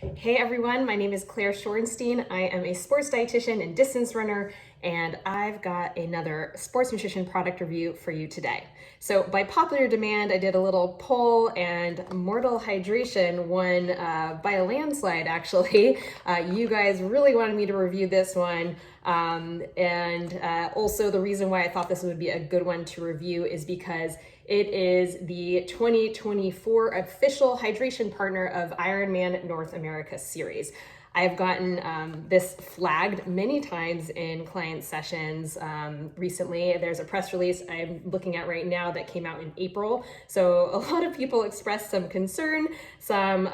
Hey everyone, my name is Claire Shorenstein. I am a sports dietitian and distance runner, and I've got another sports nutrition product review for you today. So by popular demand, I did a little poll, and Mortal Hydration won by a landslide actually. You guys really wanted me to review this one. Also the reason why I thought this would be a good one to review is because it is the 2024 official hydration partner of Ironman North America series. I have gotten this flagged many times in client sessions recently. There's a press release I'm looking at right now that came out in April. So a lot of people expressed some concern, some,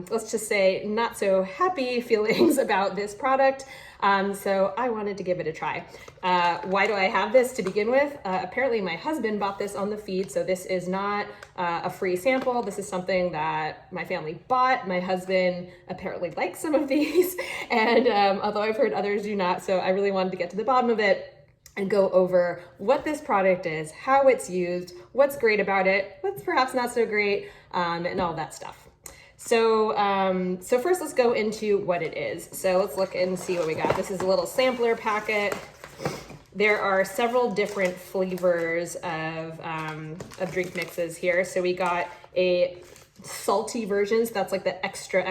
let's just say, not so happy feelings about this product. So I wanted to give it a try. Why do I have this to begin with? Apparently my husband bought this on the feed, so this is not a free sample. This is something that my family bought. My husband apparently likes some of these, and although I've heard others do not, so I really wanted to get to the bottom of it and go over what this product is, how it's used, what's great about it, what's perhaps not so great, and all that stuff. So first let's go into what it is. So let's look and see what we got. This is a little sampler packet. There are several different flavors of drink mixes here. So we got a salty version, so that's like the extra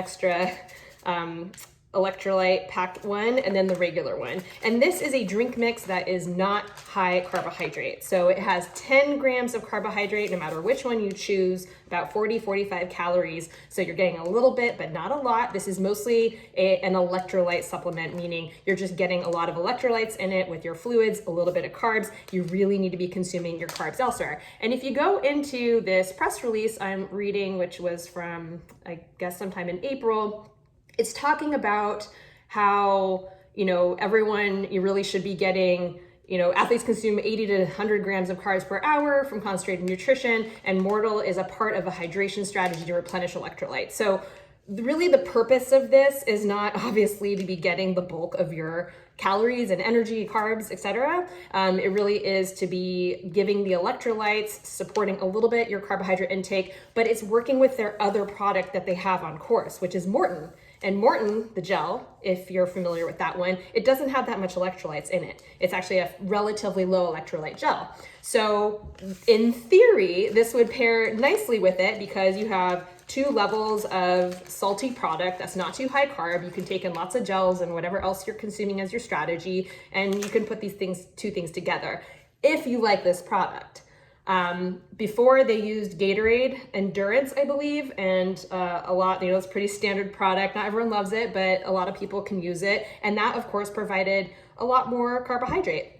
electrolyte packed one, and then the regular one. And this is a drink mix that is not high carbohydrate. So it has 10 grams of carbohydrate, no matter which one you choose, about 45 calories. So you're getting a little bit, but not a lot. This is mostly an electrolyte supplement, meaning you're just getting a lot of electrolytes in it with your fluids, a little bit of carbs. You really need to be consuming your carbs elsewhere. And if you go into this press release I'm reading, which was from, I guess, sometime in April, it's talking about how, everyone, you really should be getting, athletes consume 80 to 100 grams of carbs per hour from concentrated nutrition, and Mortal is a part of a hydration strategy to replenish electrolytes. So really the purpose of this is not obviously to be getting the bulk of your calories and energy, carbs, etc. It really is to be giving the electrolytes, supporting a little bit your carbohydrate intake, but it's working with their other product that they have on course, which is Morton. And Morton, the gel, if you're familiar with that one, it doesn't have that much electrolytes in it. It's actually a relatively low electrolyte gel. So in theory, this would pair nicely with it because you have 2 levels of salty product that's not too high carb. You can take in lots of gels and whatever else you're consuming as your strategy, and you can put these 2 things together if you like this product. Before they used Gatorade Endurance, I believe, and a lot, it's a pretty standard product. Not everyone loves it, but a lot of people can use it. And that, of course, provided a lot more carbohydrate.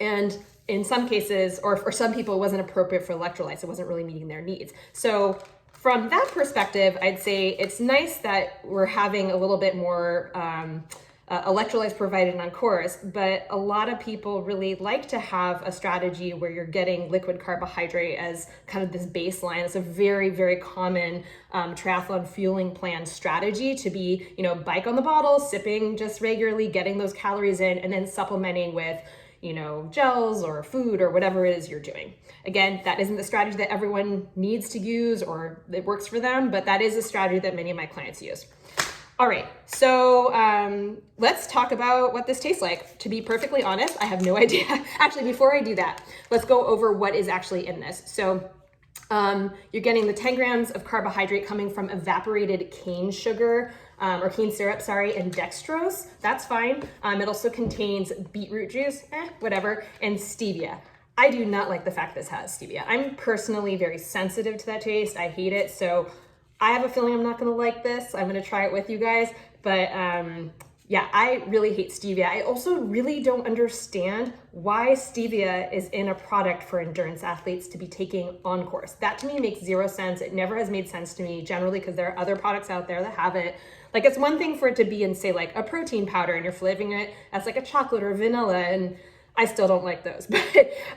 And in some cases, or for some people, it wasn't appropriate for electrolytes. It wasn't really meeting their needs. So from that perspective, I'd say it's nice that we're having a little bit more electrolytes provided on course, but a lot of people really like to have a strategy where you're getting liquid carbohydrate as kind of this baseline. It's a very, very common triathlon fueling plan strategy to be, bike on the bottle, sipping just regularly, getting those calories in, and then supplementing with gels or food or whatever it is you're doing. Again, that isn't the strategy that everyone needs to use or that works for them, but that is a strategy that many of my clients use. All right, so let's talk about what this tastes like. To be perfectly honest, I have no idea. Actually, before I do that, let's go over what is actually in this. So you're getting the 10 grams of carbohydrate coming from evaporated cane sugar, or cane syrup, and dextrose. That's fine. It also contains beetroot juice, whatever, and stevia. I do not like the fact this has stevia. I'm personally very sensitive to that taste. I hate it, so I have a feeling I'm not gonna like this. I'm gonna try it with you guys, but yeah, I really hate stevia. I also really don't understand why stevia is in a product for endurance athletes to be taking on course. That to me makes 0 sense. It never has made sense to me generally because there are other products out there that have it. Like, it's one thing for it to be in, say, like a protein powder and you're flavoring it as like a chocolate or vanilla, and I still don't like those, but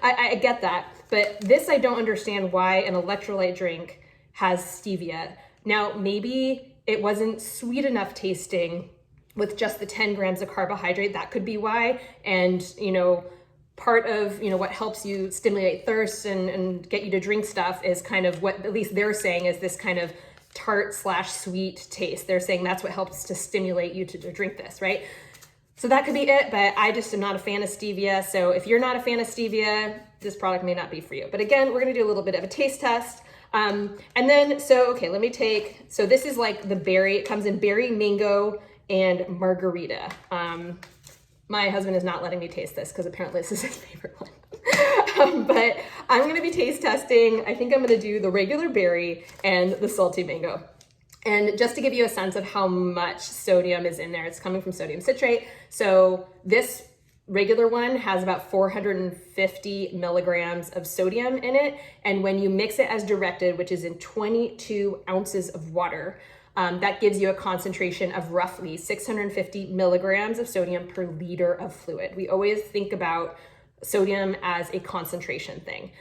I get that. But this, I don't understand why an electrolyte drink has stevia. Now, maybe it wasn't sweet enough tasting with just the 10 grams of carbohydrate. That could be why. And, part of, what helps you stimulate thirst and get you to drink stuff is kind of what at least they're saying is this kind of tart slash sweet taste. They're saying that's what helps to stimulate you to drink this, right? So that could be it, but I just am not a fan of stevia. So if you're not a fan of stevia, this product may not be for you. But again, we're gonna do a little bit of a taste test. And then, so this is like the berry, it comes in berry, mango, and margarita. My husband is not letting me taste this because apparently this is his favorite one. But I'm gonna be taste testing. I think I'm gonna do the regular berry and the salty mango. And just to give you a sense of how much sodium is in there, it's coming from sodium citrate. So this regular one has about 450 milligrams of sodium in it. And when you mix it as directed, which is in 22 ounces of water, that gives you a concentration of roughly 650 milligrams of sodium per liter of fluid. We always think about sodium as a concentration thing.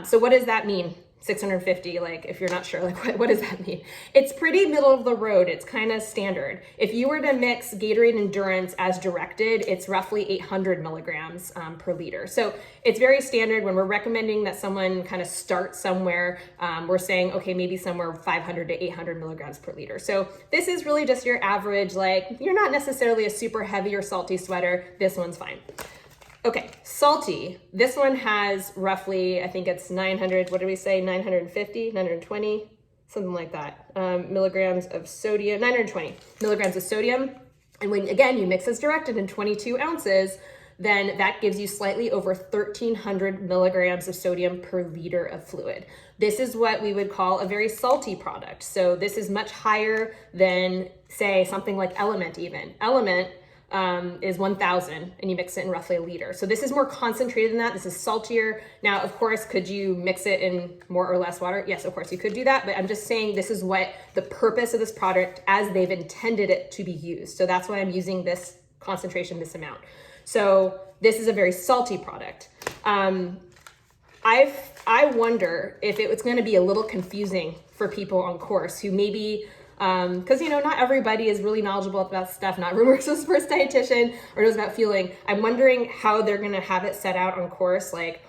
So what does that mean? 650, like if you're not sure, like what does that mean? It's pretty middle of the road. It's kind of standard. If you were to mix Gatorade Endurance as directed, it's roughly 800 milligrams per liter. So it's very standard. When we're recommending that someone kind of start somewhere, we're saying, okay, maybe somewhere 500 to 800 milligrams per liter. So this is really just your average, like you're not necessarily a super heavy or salty sweater. This one's fine. Okay, salty. This one has roughly, I think it's 900, what did we say? 950, 920, something like that. Milligrams of sodium, 920 milligrams of sodium. And when, again, you mix as directed in 22 ounces, then that gives you slightly over 1,300 milligrams of sodium per liter of fluid. This is what we would call a very salty product. So this is much higher than, say, something like Element even. Element is 1,000 and you mix it in roughly a liter. So this is more concentrated than that. This is saltier. Now, of course, could you mix it in more or less water? Yes, of course you could do that, but I'm just saying this is what the purpose of this product as they've intended it to be used. So that's why I'm using this concentration, this amount. So this is a very salty product. I wonder if it was going to be a little confusing for people on course who maybe because, not everybody is really knowledgeable about stuff. Not everyone works with a sports dietitian or knows about fueling. I'm wondering how they're going to have it set out on course. Like,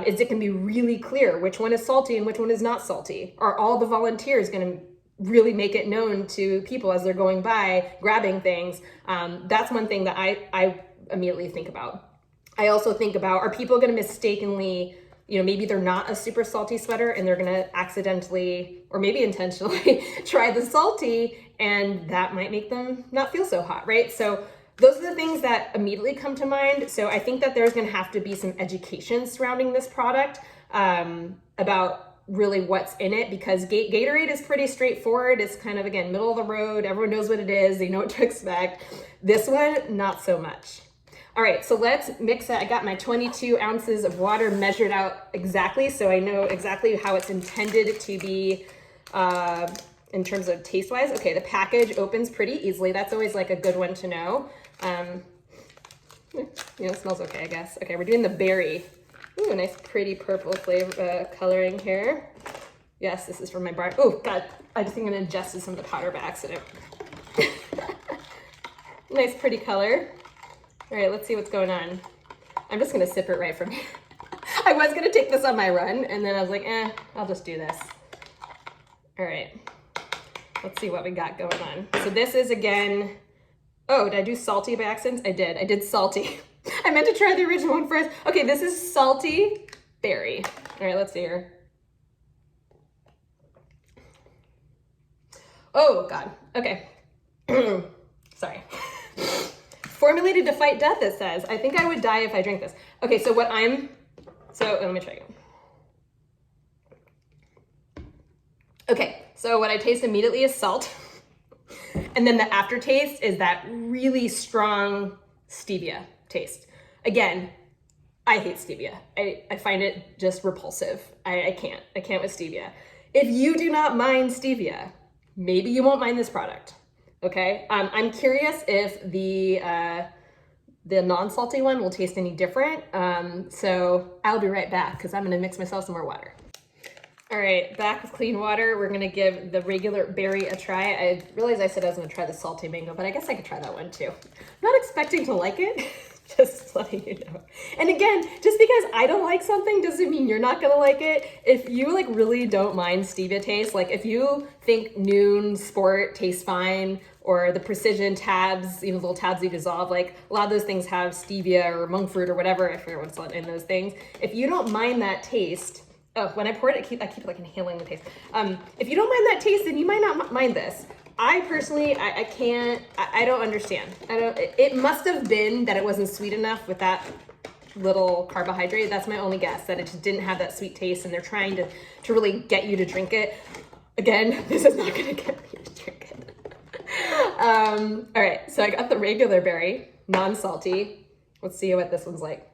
is it going to be really clear which one is salty and which one is not salty? Are all the volunteers going to really make it known to people as they're going by, grabbing things? That's one thing that I immediately think about. I also think about, are people going to mistakenly, maybe they're not a super salty sweater and they're gonna accidentally, or maybe intentionally, try the salty, and that might make them not feel so hot, right? So those are the things that immediately come to mind. So I think that there's gonna have to be some education surrounding this product about really what's in it, because Gatorade is pretty straightforward. It's kind of, again, middle of the road. Everyone knows what it is. They know what to expect. This one, not so much. All right, so let's mix it. I got my 22 ounces of water measured out exactly, so I know exactly how it's intended to be in terms of taste-wise. Okay, the package opens pretty easily. That's always like a good one to know. It smells okay, I guess. Okay, we're doing the berry. Ooh, nice pretty purple flavor coloring here. Yes, this is from my bar. Oh, God, I just think I ingested some of the powder by accident. Nice pretty color. All right, let's see what's going on. I'm just gonna sip it right from here. I was gonna take this on my run, and then I was like, I'll just do this. All right, let's see what we got going on. So this is, again, oh, did I do salty by accident? I did salty. I meant to try the original one first. Okay, this is salty berry. All right, let's see here. Oh, God, okay. Sorry. Formulated to fight death, it says. I think I would die if I drink this. Okay, so let me try again. Okay, so what I taste immediately is salt. And then the aftertaste is that really strong stevia taste. Again, I hate stevia. I find it just repulsive. I can't with stevia. If you do not mind stevia, maybe you won't mind this product. Okay, I'm curious if the non-salty one will taste any different. So I'll be right back because I'm gonna mix myself some more water. All right, back with clean water. We're gonna give the regular berry a try. I realized I said I was gonna try the salty mango, but I guess I could try that one too. I'm not expecting to like it. Just letting you know. And again, just because I don't like something doesn't mean you're not gonna like it. If you like really don't mind stevia taste, like if you think Noon Sport tastes fine, or the Precision tabs, you know, little tabs you dissolve, like a lot of those things have stevia or monk fruit or whatever, I forget what's in those things. If you don't mind that taste, oh, when I pour it, I keep like inhaling the taste. If you don't mind that taste, then you might not mind this. I personally, I can't, I don't understand. It must have been that it wasn't sweet enough with that little carbohydrate. That's my only guess, that it just didn't have that sweet taste, and they're trying to really get you to drink it. Again, this is not gonna get me to drink it. All right, so I got the regular berry, non-salty. Let's see what this one's like.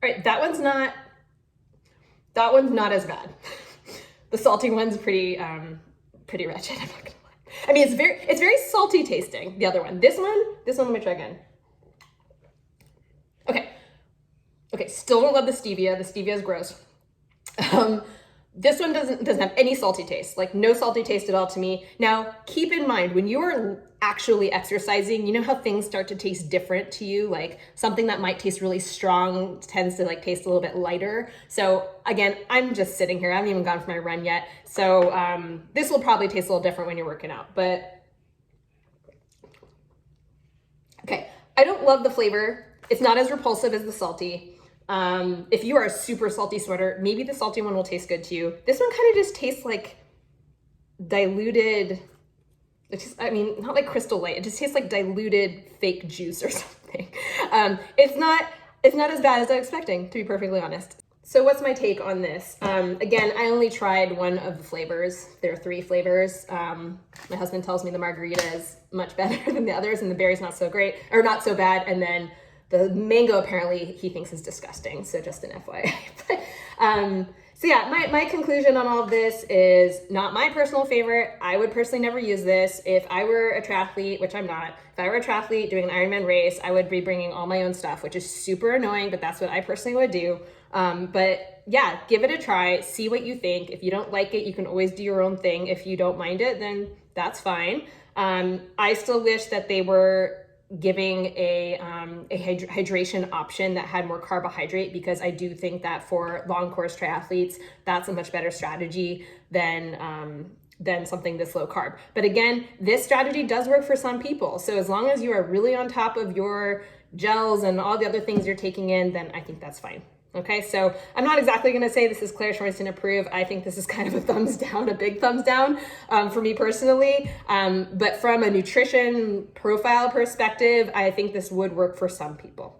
All right, that one's not as bad. The salty one's pretty wretched, I'm not gonna lie. I mean, it's very salty tasting, the other one. This one, let me try again. Okay, still don't love the stevia. The stevia is gross. This one doesn't have any salty taste, like no salty taste at all to me. Now, keep in mind, when you are actually exercising, you know how things start to taste different to you? Like something that might taste really strong tends to like taste a little bit lighter. So again, I'm just sitting here. I haven't even gone for my run yet. So this will probably taste a little different when you're working out, but okay. I don't love the flavor. It's not as repulsive as the salty. If you are a super salty sweater, maybe the salty one will taste good to you. This one kind of just tastes like diluted, I mean, not like Crystal Light. It just tastes like diluted fake juice or something. It's not as bad as I was expecting, to be perfectly honest. So what's my take on this? Again, I only tried one of the flavors. There are 3 flavors. My husband tells me the margarita is much better than the others, and the berry's not so great, or not so bad. And then the mango apparently he thinks is disgusting, so just an FYI. So yeah, my conclusion on all of this is not my personal favorite. I would personally never use this. If I were a triathlete, which I'm not, if I were a triathlete doing an Ironman race, I would be bringing all my own stuff, which is super annoying, but that's what I personally would do. But yeah, give it a try, see what you think. If you don't like it, you can always do your own thing. If you don't mind it, then that's fine. I still wish that they were giving a hydration option that had more carbohydrate, because I do think that for long course triathletes, that's a much better strategy than something this low carb. But again, this strategy does work for some people. So as long as you are really on top of your gels and all the other things you're taking in, then I think that's fine. Okay, so I'm not exactly going to say this is Claire Schmoiston approved. I think this is kind of a thumbs down, a big thumbs down for me personally. But from a nutrition profile perspective, I think this would work for some people.